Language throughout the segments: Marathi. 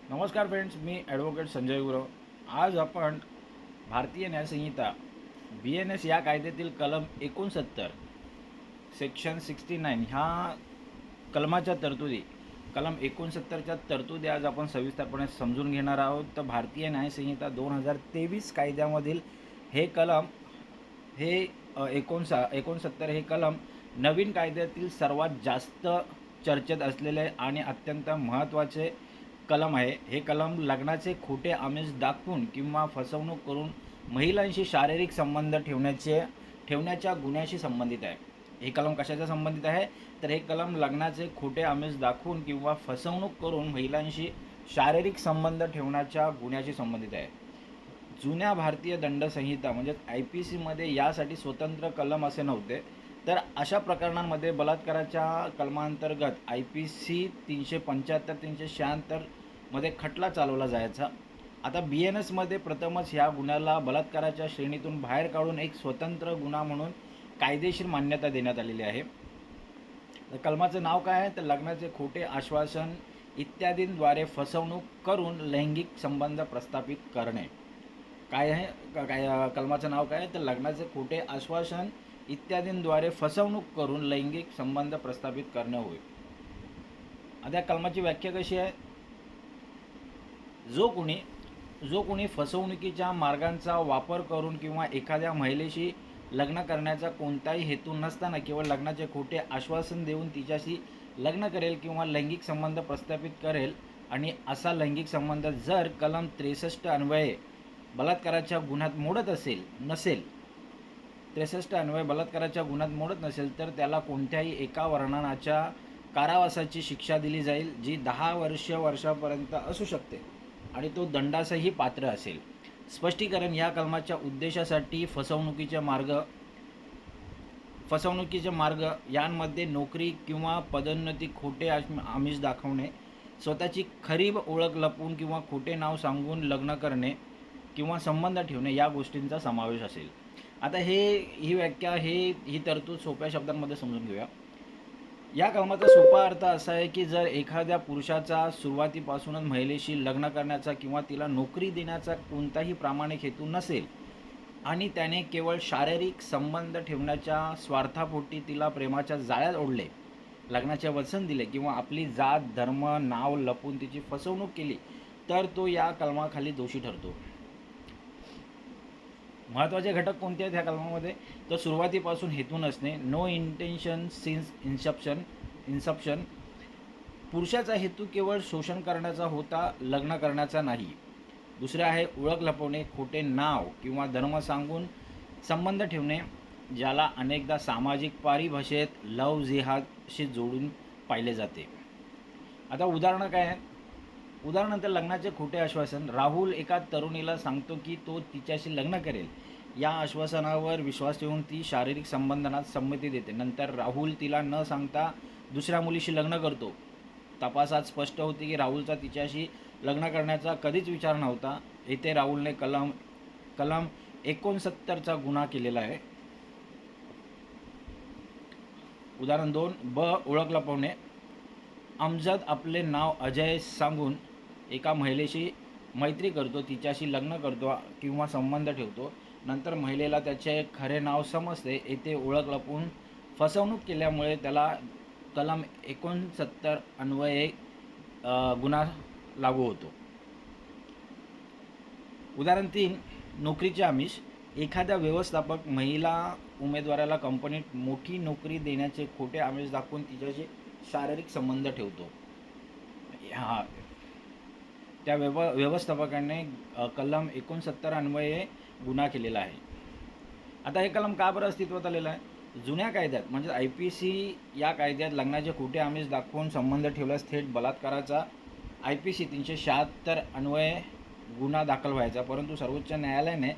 नमस्कार फ्रेंड्स, मी ॲडव्होकेट संजय गुरव. आज आपण भारतीय न्यायसंहिता BNS या कायद्यातील कलम 69 सेक्शन 69 ह्या कलमाच्या तरतुदी कलम 69च्या तरतुदी आज आपण सविस्तरपणे समजून घेणार आहोत. तर भारतीय न्यायसंहिता 2023 कायद्यामधील हे कलम हे 69 हे कलम नवीन कायद्यातील सर्वात जास्त चर्चेत असलेले आणि अत्यंत महत्त्वाचे कलम आहे. हे कलम लग्नाचे खोटे आमिष दाखवून किंवा फसवणूक करून महिलांशी शारीरिक संबंध ठेवण्याच्या गुन्ह्याशी संबंधित आहे. हे कलम कशाच्या संबंधित आहे? तर हे कलम लग्नाचे खोटे आमिष दाखवून किंवा फसवणूक करून महिलांशी शारीरिक संबंध ठेवण्याच्या गुन्ह्याशी संबंधित आहे. जुन्या भारतीय दंडसंहिता म्हणजेच IPCमध्ये यासाठी स्वतंत्र कलम असे नव्हते. तर अशा प्रकरणांमध्ये बलात्काराच्या कलमांतर्गत IPC 375 376 मध्ये खटला चालवला जायचा. आता BNSमध्ये प्रथमच ह्या गुन्ह्याला बलात्काराच्या श्रेणीतून बाहेर काढून एक स्वतंत्र गुन्हा म्हणून कायदेशीर मान्यता देण्यात आलेली आहे. तर कलमाचं नाव काय आहे? तर लग्नाचे खोटे आश्वासन इत्यादींद्वारे फसवणूक करून लैंगिक संबंध प्रस्थापित करणे. काय आहे कलमाचं नाव काय आहे? तर लग्नाचे खोटे आश्वासन इत्यादींद्वारे फसवणूक करून लैंगिक संबंध प्रस्थापित करणे होय. आता कलमाची व्याख्या कशी आहे? जो कोणी फसवणुकीच्या मार्गांचा वापर करून किंवा एखाद्या महिलेशी लग्न करण्याचा कोणताही हेतू नसताना केवळ लग्नाचे खोटे आश्वासन देऊन तिच्याशी लग्न करेल किंवा लैंगिक संबंध प्रस्थापित करेल आणि असा लैंगिक संबंध जर कलम 63 अन्वये बलात्काराच्या गुन्ह्यात मोडत नसेल 63 अन्वये बलात्काराच्या गुन्ह्यात मोडत नसेल तर त्याला कोणत्याही एका वर्णनाच्या कारावासाची शिक्षा दिली जाईल, जी 10 वर्षापर्यंत असू शकते आणि तो दंडासही पात्र असेल. स्पष्टीकरण: या कलमाच्या उद्देशासाठी फसवणुकीचे मार्ग यांमध्ये नोकरी किंवा पदोन्नती, खोटे आमिष दाखवणे, स्वतःची खरी ओळख लपवून किंवा खोटे नाव सांगून लग्न करणे किंवा संबंध ठेवणे या गोष्टींचा समावेश असेल. आता ही तरतूद सोप्या शब्दांमध्ये समजून घेऊया. या कलमाचा सोपा अर्थ असा आहे की जर एखाद्या पुरुषाचा सुरुवातीपासूनच महिलेशी लग्न करण्याचा किंवा तिला नोकरी देण्याचा कोणताही प्रामाणिक हेतू नसेल आणि त्याने केवळ शारीरिक संबंध ठेवण्याच्या स्वार्थापोटी तिला प्रेमाच्या जाळ्यात ओढले, लग्नाचे वचन दिले किंवा आपली जात, धर्म, नाव लपवून तिची फसवणूक केली तर तो या कलमाखाली दोषी ठरतो. महत्त्वाचे घटक कोणते आहेत ह्या कलमामध्ये? तर सुरुवातीपासून हेतू नसणे, नो इंटेन्शन सिन्स इन्सप्शन. पुरुषाचा हेतू केवळ शोषण करण्याचा होता, लग्न करण्याचा नाही. दुसरे आहे ओळख लपवणे, खोटे नाव किंवा धर्म सांगून संबंध ठेवणे, ज्याला अनेकदा सामाजिक परिभाषेत लव जिहादशी जोडून पाहिले जाते. आता उदाहरणं काय आहेत? उदाहरणार्थ लग्नाचे खोटे आश्वासन. राहुल एका तरुणीला सांगतो की तो तिच्याशी लग्न करेल. या आश्वासनावर विश्वास ठेवून ती शारीरिक संबंधात संमती देते. नंतर राहुल तिला न सांगता दुसऱ्या मुलीशी लग्न करतो. तपासात स्पष्ट होते की राहुलचा तिच्याशी लग्न करण्याचा कधीच विचार नव्हता. येथे राहुलने कलम 69चा गुन्हा केलेला आहे. उदाहरण 2 ब. ओळख लपवणे. अमजद आपले नाव अजय सांगून एका महिलेशी मैत्री करतो, तिच्याशी लग्न करतो किंवा संबंध ठेवतो. नंतर महिलेला त्याचे खरे नाव समजते. येथे ओळख लपवून फसवणूक केल्यामुळे त्याला कलम 69 अन्वये गुन्हा लागू होतो. उदाहरण 3 नोकरीचे आमिष. एखादा व्यवस्थापक महिला उमेदवाराला कंपनीत मोठी नोकरी देण्याचे खोटे आमिष दाखवून तिच्याशी शारीरिक संबंध ठेवतो. त्या व्यवस्थापकाने कलम 69 अन्वये गुन्हा केलेला आहे. आता हे कलम का बरं अस्तित्वात आलेलं आहे? जुन्या कायद्यात म्हणजे IPC या कायद्यात लग्नाचे खोटे आमिष दाखवून संबंध ठेवल्यास थेट बलात्काराचा IPC 376 अन्वये गुन्हा दाखल व्हायचा. परंतु सर्वोच्च न्यायालयाने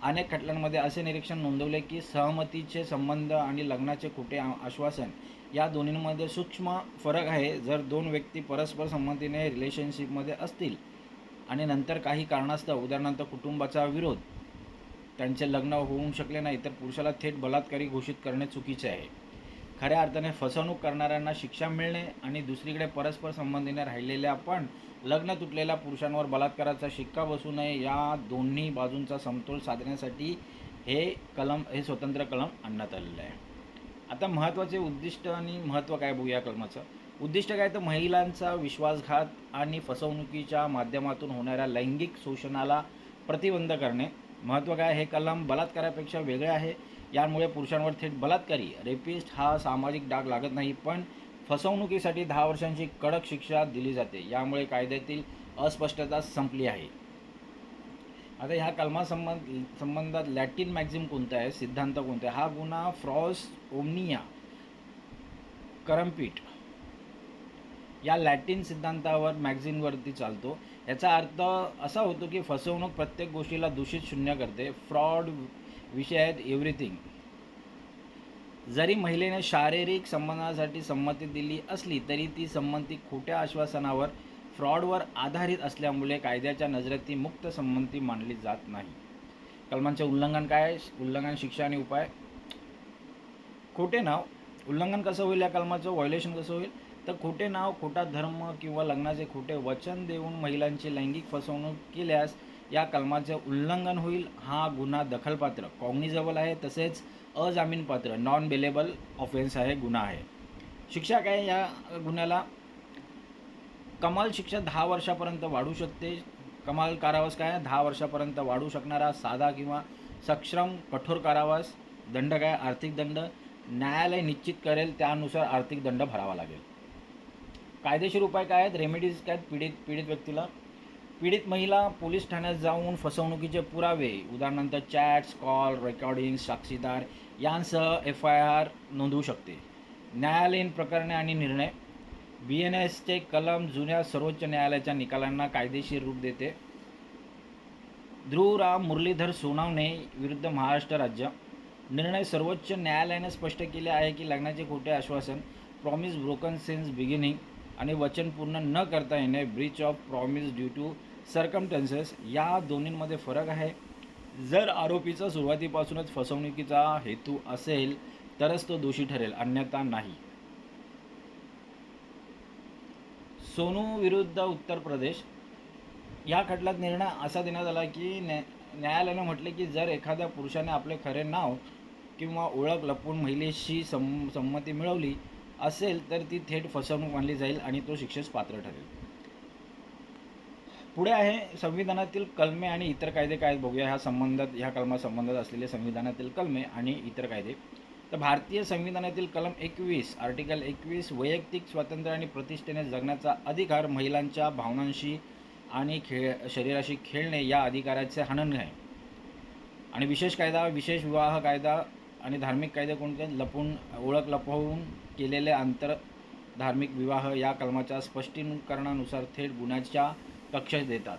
अनेक खटल्यांमध्ये असे निरीक्षण नोंदवले की सहमतीचे संबंध आणि लग्नाचे खोटे आश्वासन या दोन्हींमध्ये सूक्ष्म फरक आहे. जर दोन व्यक्ती परस्पर संमतीने रिलेशनशिपमध्ये असतील आणि नंतर काही कारणास्तव उदाहरणार्थ कुटुंबाचा विरोध त्यांचे लग्न होऊ शकले नाही तर पुरुषाला थेट बलात्कारी घोषित करणे चुकीचे आहे. खऱ्या अर्थाने फसवणूक करणाऱ्यांना शिक्षा मिळणे आणि दुसरीकडे परस्पर संबंधीने राहिलेल्या पण लग्न तुटलेल्या पुरुषांवर बलात्काराचा शिक्का बसू नये, या दोन्ही बाजूंचा समतोल साधण्यासाठी हे स्वतंत्र कलम आणण्यात आलेलं आहे. आता महत्त्वाचे उद्दिष्ट आणि महत्त्व काय बघूया कलमाचं. उद्दिष्ट काय तर महिलांचा विश्वासघात आणि फसवणुकीच्या माध्यमातून होणाऱ्या लैंगिक शोषणाला प्रतिबंध करणे. महत्त्व काय, हे कलम बलात्कारापेक्षा वेगळे आहे. यामुळे पुरुषांवर थेट बलात्कारी रेपिस्ट हा सामाजिक डाग लागत नाही, पण फसवणुकीसाठी 10 वर्षांची कडक शिक्षा दिली जाते. यामुळे कायद्यातील अस्पष्टता संपली आहे. आता ह्या संबंधात लॅटिन मॅक्झिम कोणता आहे, सिद्धांत कोणता आहे, हा गुन्हा फ्रॉस ओमनिया करमपीट या लॅटिन सिद्धांतावर मॅगझिनवरती चालतो. याचा अर्थ असा होतो की फसवणूक प्रत्येक गोष्टीला दूषित शून्य करते. फ्रॉड विषय आहेत एव्हरीथिंग. जरी महिलेने शारीरिक संबंधासाठी संमती दिली असली तरी ती संमती खोट्या आश्वासनावर फ्रॉडवर आधारित असल्यामुळे कायद्याच्या नजरेत ती मुक्त संमती मानली जात नाही. कलमांचे उल्लंघन काय, उल्लंघन शिक्षा आणि उपाय. खोटे नाव. उल्लंघन कसं होईल या कलमाचं, व्हायोलेशन कसं होईल तर खोटे नाव, खोटा धर्म किंवा लग्नाचे खोटे वचन देऊन महिलांची लैंगिक फसवणूक केल्यास या कलमाचे उल्लंघन होईल. हा गुन्हा दखलपात्र कॉग्निजेबल आहे, तसेच अजामीनपात्र नॉन बेलेबल ऑफेन्स आहे, गुन्हा आहे. शिक्षा काय या गुन्ह्याला, कमाल शिक्षा 10 वर्षापर्यंत वाढू शकते. कमाल कारावास काय, 10 वर्षापर्यंत वाढू शकणारा साधा किंवा सक्षम कठोर कारावास. दंड काय, आर्थिक दंड. न्यायालय निश्चित करेल त्यानुसार आर्थिक दंड भरावा लागेल. कायदेशीर उपाय काय आहेत, रेमेडीज काय, पीडित व्यक्तीला. पीडित महिला पोलीस ठाण्यात जाऊन फसवणुकीचे पुरावे उदाहरणार्थ चॅट्स, कॉल रेकॉर्डिंग, साक्षीदार यांसह FIR नोंदवू शकते. न्यायालयीन प्रकरणे आणि निर्णय. BNSचे कलम जुन्या सर्वोच्च न्यायालयाच्या निकालांना कायदेशीर रूप देते. ध्रुवराव मुरलीधर सोनावणे विरुद्ध महाराष्ट्र राज्य. निर्णय, सर्वोच्च न्यायालयाने स्पष्ट केले आहे की लग्नाचे खोटे आश्वासन, प्रॉमिस ब्रोकन सिन्स बिगिनिंग आणि वचन पूर्ण न करता येणे, breach of promise due to circumstances, या दोन्हींमध्ये फरक आहे. जर आरोपीचा सुरुवातीपासूनच फसवणुकीचा हेतू असेल तरच तो दोषी ठरेल, अन्यथा नाही. सोनू विरुद्ध उत्तर प्रदेश. या खटल्यात निर्णय असा देण्यात आला की न्यायालयाने म्हटले की जर एखाद्या पुरुषाने आपले खरे नाव किंवा ओळख लपवून महिलेशी संमती मिळवली असेल तर ती थेट फसवणूक मानली जाईल आणि तो शिक्षेस पात्र ठरेल. पुढे आहे संविधानातील कलमे आणि इतर कायदे काय बघूया. ह्या कलमासंबंधात असलेले संविधानातील कलमे आणि इतर कायदे. तर भारतीय संविधानातील कलम 21 आर्टिकल 21 वैयक्तिक स्वातंत्र्य आणि प्रतिष्ठेने जगण्याचा अधिकार, महिलांच्या भावनांशी आणि शरीराशी खेळणे या अधिकाराचे हनन आहे. आणि विशेष कायदा, विशेष विवाह कायदा आणि धार्मिक कायदे कोणते, ओळख लपवून केलेले आंतर धार्मिक विवाह या कलमाच्या स्पष्टीकरणानुसार थेट गुन्ह्याच्या कक्षेत देतात.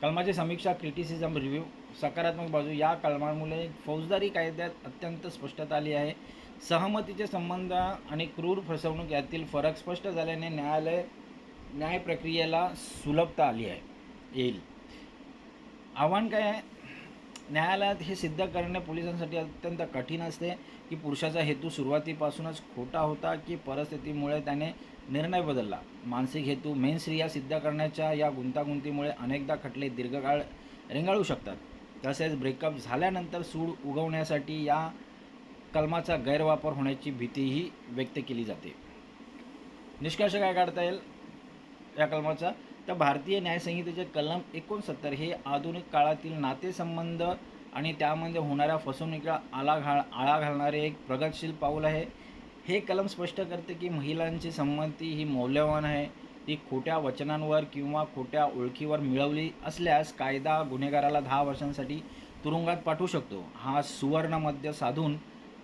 कलमाची समीक्षा, क्रिटिसिझम, रिव्ह्यू. सकारात्मक बाजू, या कलमामुळे फौजदारी कायद्यात अत्यंत स्पष्टता आली आहे. सहमतीचे संबंध आणि क्रूर फसवणूक यातील फरक स्पष्ट झाल्याने न्याय प्रक्रियेला सुलभता येईल. आव्हान काय आहे, न्यायालयात हे सिद्ध करणे पोलिसांसाठी अत्यंत कठीण असते की पुरुषाचा हेतू सुरुवातीपासूनच खोटा होता की परिस्थितीमुळे त्याने निर्णय बदलला. मानसिक हेतू, मेन स्त्रिया सिद्ध करण्याच्या या गुंतागुंतीमुळे अनेकदा खटले दीर्घकाळ रेंगाळू शकतात. तसेच ब्रेकअप झाल्यानंतर सूड उगवण्यासाठी या कलमाचा गैरवापर होण्याची भीतीही व्यक्त केली जाते. निष्कर्ष काय काढता येईल या कलमाचा, तर भारतीय न्यायसंहितेचे कलम 69 हे आधुनिक काळातील नातेसंबंध आणि त्यामध्ये होणाऱ्या फसवणुकीला आळा घालणारे एक प्रगतशील पाऊल आहे. हे कलम स्पष्ट करते की महिलांची संमती ही मौल्यवान आहे. ती खोट्या वचनांवर किंवा खोट्या ओळखीवर मिळवली असल्यास कायदा गुन्हेगाराला 10 वर्षांसाठी तुरुंगात पाठवू शकतो. हा सुवर्ण मध्य साधून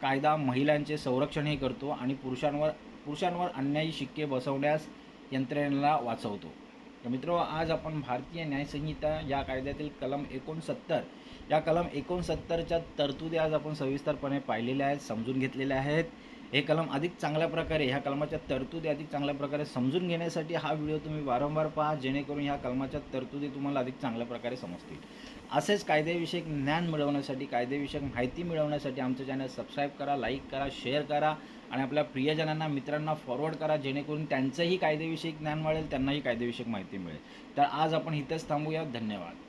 कायदा महिलांचे संरक्षणही करतो आणि पुरुषांवर अन्यायी शिक्के बसवण्यास यंत्रणेला वाचवतो. तर मित्र, आज आपण भारतीय न्यायसंहिता या कायद्यातील कलम 69 या कलम 69च्या तरतुदी आज आपण सविस्तरपणे पाहिलेल्या आहेत, समजून घेतलेल्या आहेत. हे कलम अधिक चांगल्या प्रकारे, ह्या कलमाच्या तरतुदी अधिक चांगल्या प्रकारे समजून घेण्यासाठी हा व्हिडिओ तुम्ही वारंवार पहा, जेणेकरून ह्या कलमाच्या तरतुदी तुम्हाला अधिक चांगल्या प्रकारे समजतील. असेच कायदेविषयक ज्ञान मिळवण्यासाठी, कायदेविषयक माहिती मिळवण्यासाठी आमचं चॅनल सबस्क्राईब करा, लाईक करा, शेअर करा आणि आपल्या प्रियजनांना, मित्रांना फॉरवर्ड करा, जेणेकरून त्यांचंही कायदेविषयक ज्ञान वाढेल, त्यांनाही कायदेविषयक माहिती मिळेल. तर आज आपण इथंच थांबूया. धन्यवाद.